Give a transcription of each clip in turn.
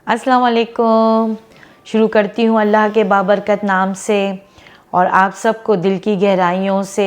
अस्सलाम वालेकुम। शुरू करती हूँ अल्लाह के बाबरकत नाम से और आप सबको दिल की गहराइयों से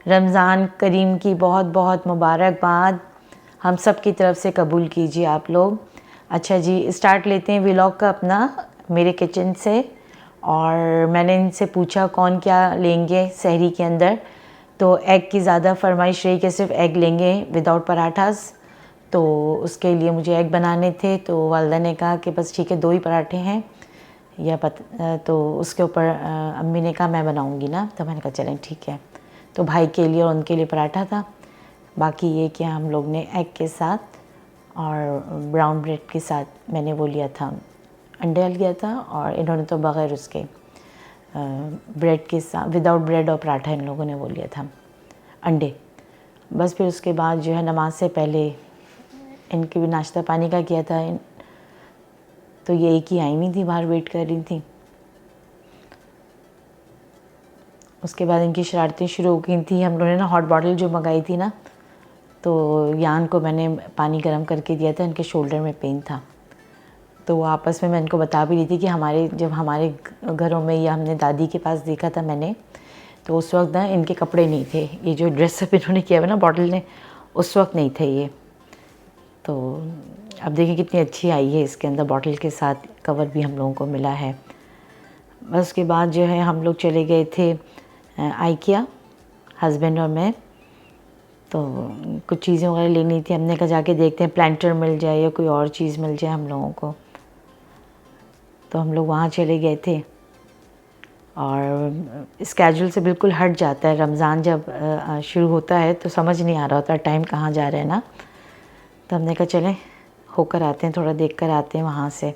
रमज़ान करीम की बहुत बहुत मुबारकबाद हम सब की तरफ से कबूल कीजिए आप लोग। अच्छा जी, स्टार्ट लेते हैं व्लॉग का अपना मेरे किचन से। और मैंने इनसे पूछा कौन क्या लेंगे सहरी के अंदर, तो एग की ज़्यादा फरमाइश रही कि सिर्फ एग लेंगे विदाउट पराठास। तो उसके लिए मुझे एग बनाने थे, तो वालदा ने कहा कि बस ठीक है 2 ही पराठे हैं या तो उसके ऊपर अम्मी ने कहा मैं बनाऊंगी ना, तो मैंने कहा चलें ठीक है। तो भाई के लिए और उनके लिए पराठा था। बाकी ये कि हम लोग ने एग के साथ और ब्राउन ब्रेड के साथ मैंने वो लिया था, अंडे लिया था, और इन्होंने तो बग़ैर उसके ब्रेड के साथ विदाउट ब्रेड और पराठा इन लोगों ने वो लिया था अंडे। बस फिर उसके बाद जो है नमाज से पहले इनके भी नाश्ता पानी का किया था। तो ये एक ही आई हुई थी, बाहर वेट कर रही थी। उसके बाद इनकी शरारतें शुरू हो गई थी। हम लोगों ने ना हॉट बॉटल जो मंगाई थी ना, तो यान को मैंने पानी गर्म करके दिया था, इनके शोल्डर में पेन था। तो वो आपस में मैं इनको बता भी रही थी कि जब हमारे घरों में या हमने दादी के पास देखा था मैंने, तो उस वक्त ना इनके कपड़े नहीं थे। ये जो ड्रेसअप इन्होंने किया हुआ ना बॉटल ने, उस वक्त नहीं थे ये। तो अब देखिए कितनी अच्छी आई है, इसके अंदर बॉटल के साथ कवर भी हम लोगों को मिला है। बस उसके बाद जो है हम लोग चले गए थे आइकिया, हस्बैंड और मैं। तो कुछ चीज़ें वगैरह लेनी थी, हमने कहा जाके देखते हैं प्लांटर मिल जाए या कोई और चीज़ मिल जाए हम लोगों को। तो हम लोग वहाँ चले गए थे और स्केड्यूल से बिल्कुल हट जाता है। रमज़ान जब शुरू होता है तो समझ नहीं आ रहा होता टाइम कहाँ जा रहा है ना। तो हमने कहा चलें होकर आते हैं, थोड़ा देख कर आते हैं वहाँ से।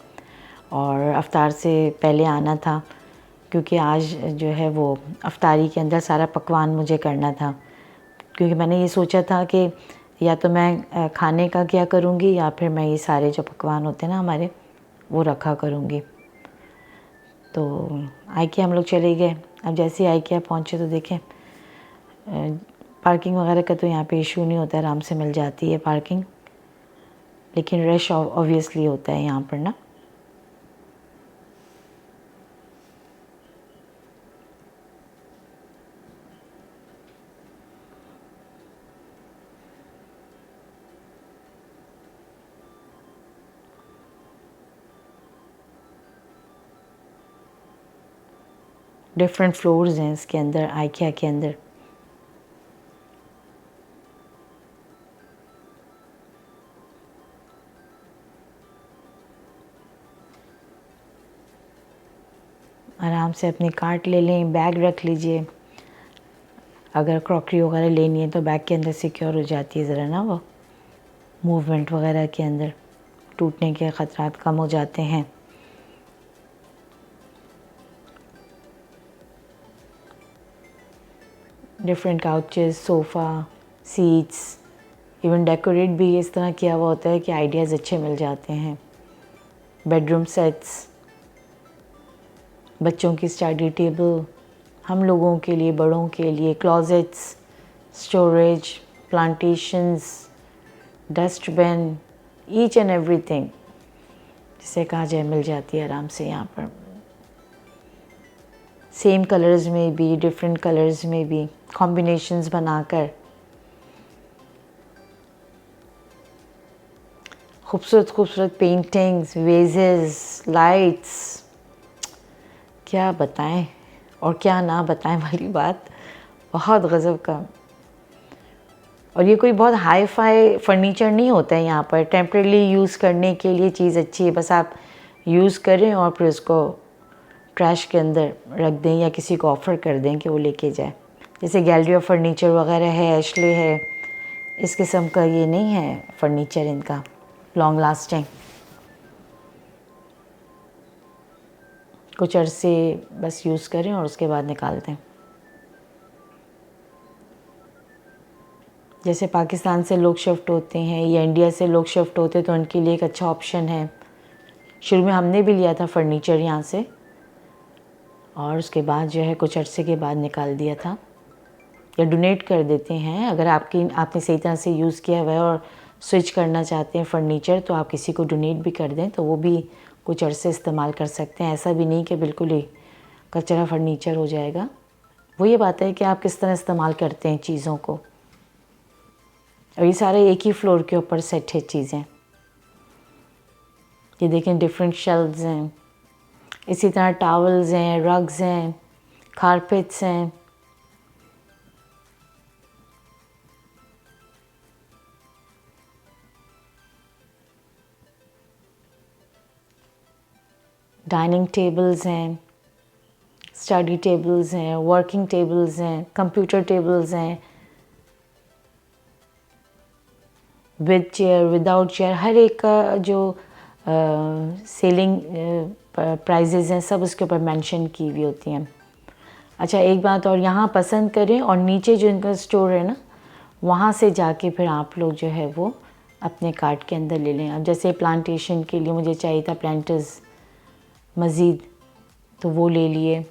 और अफ्तार से पहले आना था क्योंकि आज जो है वो अफ्तारी के अंदर सारा पकवान मुझे करना था। क्योंकि मैंने ये सोचा था कि या तो मैं खाने का क्या करूँगी या फिर मैं ये सारे जो पकवान होते हैं ना हमारे, वो रखा करूँगी। तो आइकिया हम लोग चले गए। अब जैसे ही आइकिया पहुँचे तो देखें पार्किंग वगैरह का तो यहाँ पे इशू नहीं होता है, आराम से मिल जाती है पार्किंग। लेकिन रश ऑब्वियसली होता है यहाँ पर ना। डिफरेंट फ्लोर्स हैं इसके अंदर, आइकिया के अंदर। आराम से अपनी कार्ट ले लें, बैग रख लीजिए। अगर क्रॉकरी वगैरह लेनी है तो बैग के अंदर सिक्योर हो जाती है ज़रा ना, वो मूवमेंट वगैरह के अंदर टूटने के ख़तरात कम हो जाते हैं। Different couches, sofa, seats, even decorate भी इस तरह किया हुआ होता है कि आइडियाज़ अच्छे मिल जाते हैं। बेडरूम सेट्स, बच्चों की स्टडी टेबल, हम लोगों के लिए, बड़ों के लिए closets, storage, plantations, dustbin, each and everything जिसे कहा जाए मिल जाती है आराम से यहाँ पर। सेम कलर्स में भी, डिफरेंट कलर्स में भी कॉम्बिनेशंस बनाकर खूबसूरत खूबसूरत पेंटिंग्स, वेजेस, लाइट्स, क्या बताएं और क्या ना बताएं वाली बात, बहुत गज़ब का। और ये कोई बहुत हाई फाई फर्नीचर नहीं होता है यहाँ पर, टेम्परेली यूज़ करने के लिए चीज़ अच्छी है, बस आप यूज़ करें और फिर उसको ट्रैश के अंदर रख दें या किसी को ऑफ़र कर दें कि वो लेके जाए। जैसे गैलरी ऑफ फर्नीचर वगैरह है, एशले है, इस किस्म का ये नहीं है फर्नीचर इनका लॉन्ग लास्टिंग। कुछ अरसे बस यूज़ करें और उसके बाद निकाल दें। जैसे पाकिस्तान से लोग शिफ्ट होते हैं या इंडिया से लोग शिफ्ट होते हैं तो उनके लिए एक अच्छा ऑप्शन है। शुरू में हमने भी लिया था फर्नीचर यहाँ से और उसके बाद जो है कुछ अरसे के बाद निकाल दिया था, या डोनेट कर देते हैं। अगर आपने सही तरह से यूज़ किया हुआ है और स्विच करना चाहते हैं फ़र्नीचर, तो आप किसी को डोनेट भी कर दें तो वो भी कुछ अरसे इस्तेमाल कर सकते हैं। ऐसा भी नहीं कि बिल्कुल ही कचरा फर्नीचर हो जाएगा। वो ये बात है कि आप किस तरह इस्तेमाल करते हैं चीज़ों को। और ये सारे एक ही फ्लोर के ऊपर सेट है चीज़ें। ये देखें डिफरेंट शेल्व्स हैं, इसी तरह टॉवल्स हैं, रग्स हैं, कारपेट्स हैं। डाइनिंग टेबल्स हैं, स्टडी टेबल्स हैं, वर्किंग टेबल्स हैं, कंप्यूटर टेबल्स हैं, विद चेयर, विदाउट चेयर, हर एक का जो सेलिंग प्राइजेज़ हैं सब उसके ऊपर मेंशन की हुई होती हैं। अच्छा, एक बात और, यहाँ पसंद करें और नीचे जो इनका स्टोर है ना, वहाँ से जाके फिर आप लोग जो है वो अपने कार्ट के अंदर ले लें। अब जैसे प्लांटेशन के लिए मुझे चाहिए था प्लांटर्स मज़ीद, तो वो ले लिए।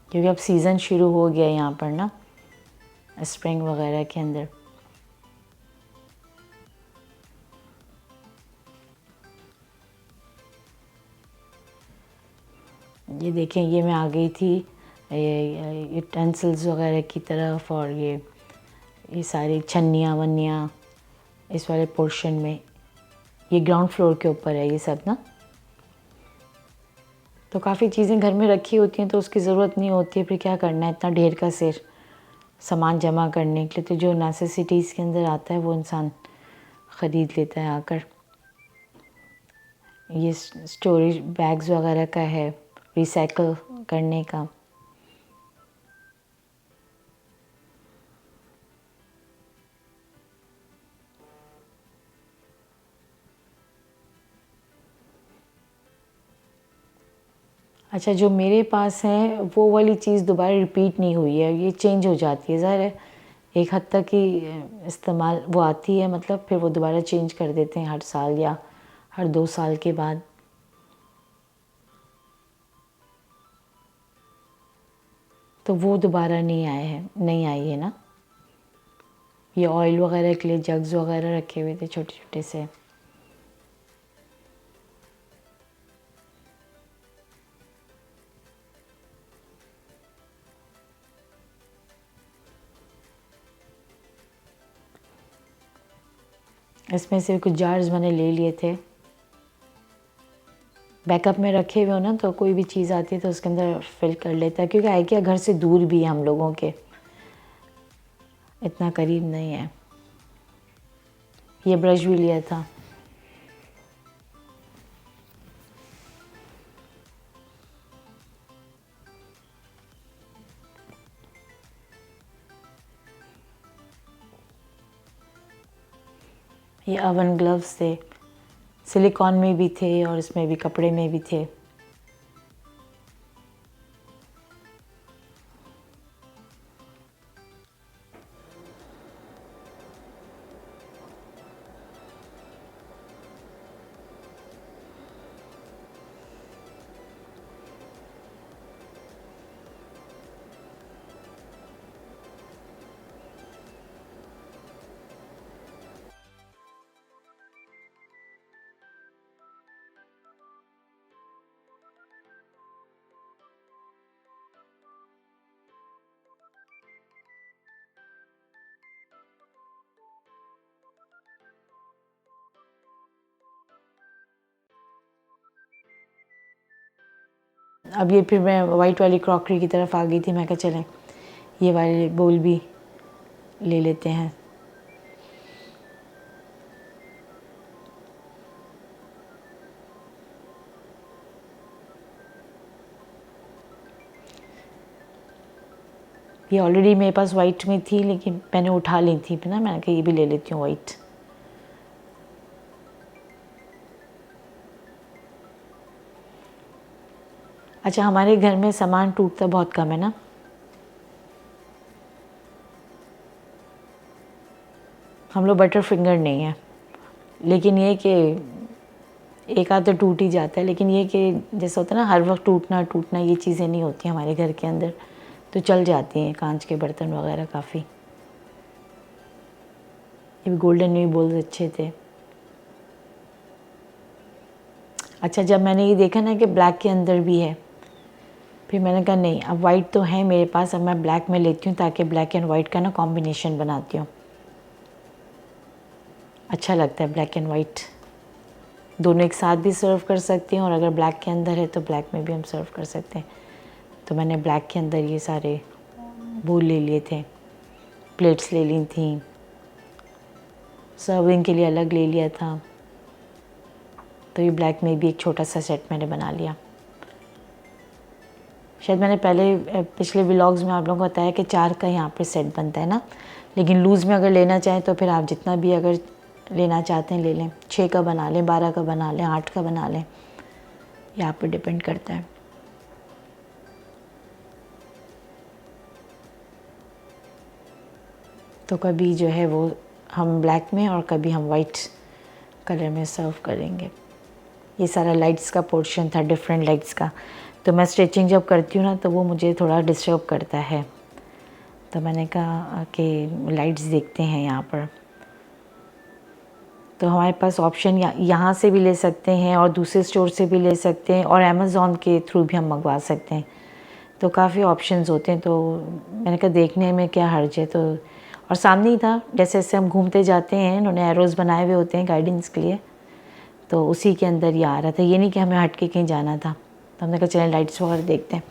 क्योंकि अब सीज़न शुरू हो गया है यहाँ पर ना, स्प्रिंग वगैरह के अंदर। ये देखें, ये मैं आ गई थी यूटेंसिल्स वगैरह की तरफ, और ये सारी छन्नियाँ वन्नियाँ इस वाले पोर्शन में। ये ग्राउंड फ्लोर के ऊपर है ये सब ना। तो काफ़ी चीज़ें घर में रखी होती हैं तो उसकी ज़रूरत नहीं होती है, फिर क्या करना है इतना ढेर का सिर सामान जमा करने के लिए। तो जो नेसेसिटीज़ के अंदर आता है वो इंसान ख़रीद लेता है आकर। ये स्टोरेज बैग्स वगैरह का है, रिसाइकल करने का। अच्छा, जो मेरे पास है वो वाली चीज़ दोबारा रिपीट नहीं हुई है, ये चेंज हो जाती है। ज़ाहिर है एक हद तक ही इस्तेमाल वो आती है, मतलब फिर वो दोबारा चेंज कर देते हैं हर साल या हर 2 साल के बाद। तो वो दोबारा नहीं आई है ना। ये ऑयल वगैरह के लिए जग्स वगैरह रखे हुए थे छोटे छोटे से। इसमें से कुछ जार्स मैंने ले लिए थे, बैकअप में रखे हुए हो ना, तो कोई भी चीज़ आती है तो उसके अंदर फिल कर लेता है। क्योंकि आइकिया घर से दूर भी है हम लोगों के, इतना करीब नहीं है। ये ब्रश भी लिया था। ये ओवन ग्लव्स थे, सिलिकॉन में भी थे और इसमें भी कपड़े में भी थे। अब ये फिर मैं वाइट वाली क्रॉकरी की तरफ आ गई थी। मैं कहा चलें ये वाले बोल भी ले लेते हैं। ये ऑलरेडी मेरे पास वाइट में थी, लेकिन मैंने उठा ली थी ना, मैंने कहा ये भी ले लेती हूँ वाइट। अच्छा, हमारे घर में सामान टूटता बहुत कम है ना। हम लोग बटर फिंगर नहीं है, लेकिन ये कि एक आध तो टूट ही जाता है। लेकिन ये कि जैसा होता है ना हर वक्त टूटना ये चीज़ें नहीं होती हमारे घर के अंदर, तो चल जाती हैं कांच के बर्तन वगैरह काफ़ी। ये गोल्डन में भी बहुत अच्छे थे। अच्छा, जब मैंने ये देखा ना कि ब्लैक के अंदर भी है, फिर मैंने कहा नहीं, अब वाइट तो है मेरे पास, अब मैं ब्लैक में लेती हूँ ताकि ब्लैक एंड वाइट का ना कॉम्बिनेशन बनाती हूँ। अच्छा लगता है ब्लैक एंड वाइट, दोनों एक साथ भी सर्व कर सकते हैं और अगर ब्लैक के अंदर है तो ब्लैक में भी हम सर्व कर सकते हैं। तो मैंने ब्लैक के अंदर ये सारे बोल ले लिए थे, प्लेट्स ले ली थी, सर्विंग के लिए अलग ले लिया था। तो ये ब्लैक में भी एक छोटा सा सेट मैंने बना लिया। शायद मैंने पहले पिछले व्लॉग्स में आप लोगों को बताया कि 4 का यहाँ पे सेट बनता है ना, लेकिन लूज़ में अगर लेना चाहें तो फिर आप जितना भी अगर लेना चाहते हैं ले लें, 6 का बना लें, 12 का बना लें, 8 का बना लें, ये आप पे डिपेंड करता है। तो कभी जो है वो हम ब्लैक में और कभी हम वाइट कलर में सर्व करेंगे। ये सारा लाइट्स का पोर्शन था, डिफरेंट लाइट्स का। तो मैं स्टिचिंग जब करती हूँ ना तो वो मुझे थोड़ा डिस्टर्ब करता है, तो मैंने कहा कि लाइट्स देखते हैं यहाँ पर। तो हमारे पास ऑप्शन यहाँ से भी ले सकते हैं और दूसरे स्टोर से भी ले सकते हैं और अमेज़ॉन के थ्रू भी हम मंगवा सकते हैं। तो काफ़ी ऑप्शंस होते हैं, तो मैंने कहा देखने में क्या हर्ज है। तो और सामने ही था, जैसे जैसे हम घूमते जाते हैं उन्होंने एरोज़ बनाए हुए होते हैं गाइडेंस के लिए, तो उसी के अंदर ये आ रहा था। ये नहीं कि हमें हट के कहीं जाना था। तो हमने कहा चलें लाइट्स वगैरह देखते हैं।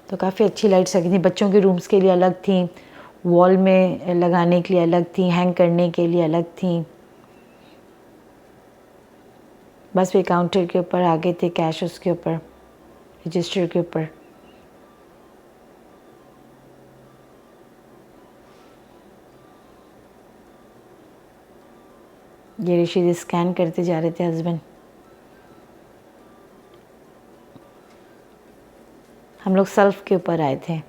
तो काफ़ी अच्छी लाइट्स लगी थी, बच्चों के रूम्स के लिए अलग थी, वॉल में लगाने के लिए अलग थी, हैंग करने के लिए अलग थी। बस वे काउंटर के ऊपर आगे थे, कैश उसके ऊपर, रजिस्टर के ऊपर। ये ऋषि स्कैन करते जा रहे थे हस्बैंड। हम लोग सेल्फ के ऊपर आए थे।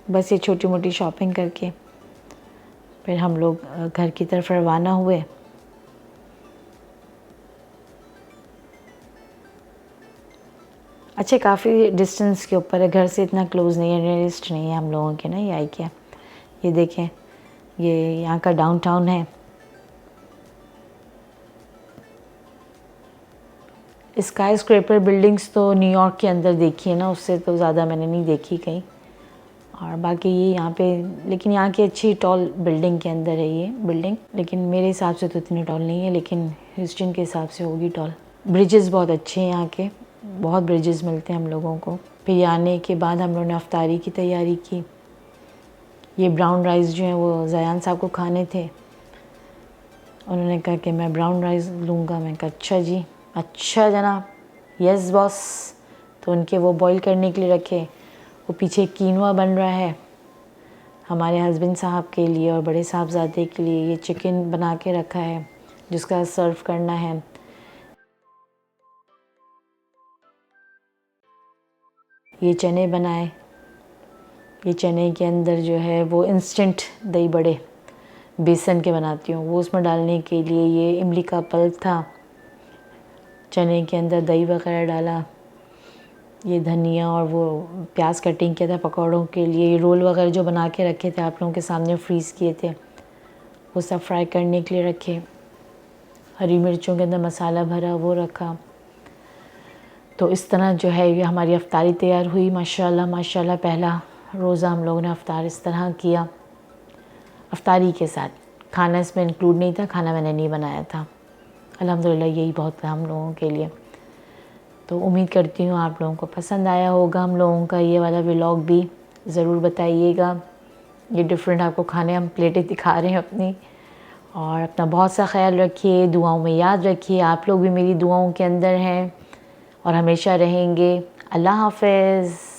बस ये छोटी मोटी शॉपिंग करके फिर हम लोग घर की तरफ रवाना हुए। अच्छे काफ़ी डिस्टेंस के ऊपर है, घर से इतना क्लोज़ नहीं है, नियरेस्ट नहीं है हम लोगों के ना ये IKEA। ये देखें, ये यहाँ का डाउनटाउन है। स्काई स्क्रैपर बिल्डिंग्स तो न्यूयॉर्क के अंदर देखी है ना, उससे तो ज़्यादा मैंने नहीं देखी कहीं। और बाकी ये यहाँ पे, लेकिन यहाँ की अच्छी टॉल बिल्डिंग के अंदर है ये बिल्डिंग, लेकिन मेरे हिसाब से तो इतनी टॉल नहीं है, लेकिन ह्यूस्टन के हिसाब से होगी टॉल। ब्रिजेस बहुत अच्छे हैं यहाँ के, बहुत ब्रिजेस मिलते हैं हम लोगों को। फिर आने के बाद हम लोगों ने अफ्तारी की तैयारी की। ये ब्राउन राइस जो हैं वो ज़यान साहब को खाने थे, उन्होंने कहा कि मैं ब्राउन राइस लूँगा। मैं कहा अच्छा जी, अच्छा जनाब, यस बॉस। तो उनके वो बॉईल करने के लिए रखे। वो पीछे कीनवा बन रहा है हमारे हस्बैंड साहब के लिए और बड़े साहबजादे के लिए। ये चिकन बना के रखा है जिसका सर्व करना है। ये चने बनाए, ये चने के अंदर जो है वो इंस्टेंट दही बड़े बेसन के बनाती हूँ, वो उसमें डालने के लिए ये इमली का पल्प था, चने के अंदर दही वगैरह डाला, ये धनिया और वो प्याज कटिंग किया था पकौड़ों के लिए। ये रोल वगैरह जो बना के रखे थे आप लोगों के सामने फ्रीज़ किए थे, वो सब फ्राई करने के लिए रखे। हरी मिर्चों के अंदर मसाला भरा वो रखा। तो इस तरह जो है ये हमारी अफ्तारी तैयार हुई। माशाल्लाह माशाल्लाह, पहला रोज़ा हम लोगों ने अफ्तार इस तरह किया। अफ्तारी के साथ खाना इसमें इंक्लूड नहीं था, खाना मैंने नहीं बनाया था। अल्हम्दुलिल्लाह यही बहुत था हम लोगों के लिए। तो उम्मीद करती हूँ आप लोगों को पसंद आया होगा हम लोगों का ये वाला व्लॉग भी। ज़रूर बताइएगा, ये डिफरेंट आपको खाने हम प्लेटें दिखा रहे हैं अपनी। और अपना बहुत सा ख्याल रखिए, दुआओं में याद रखिए। आप लोग भी मेरी दुआओं के अंदर हैं और हमेशा रहेंगे। अल्लाह हाफ़िज़।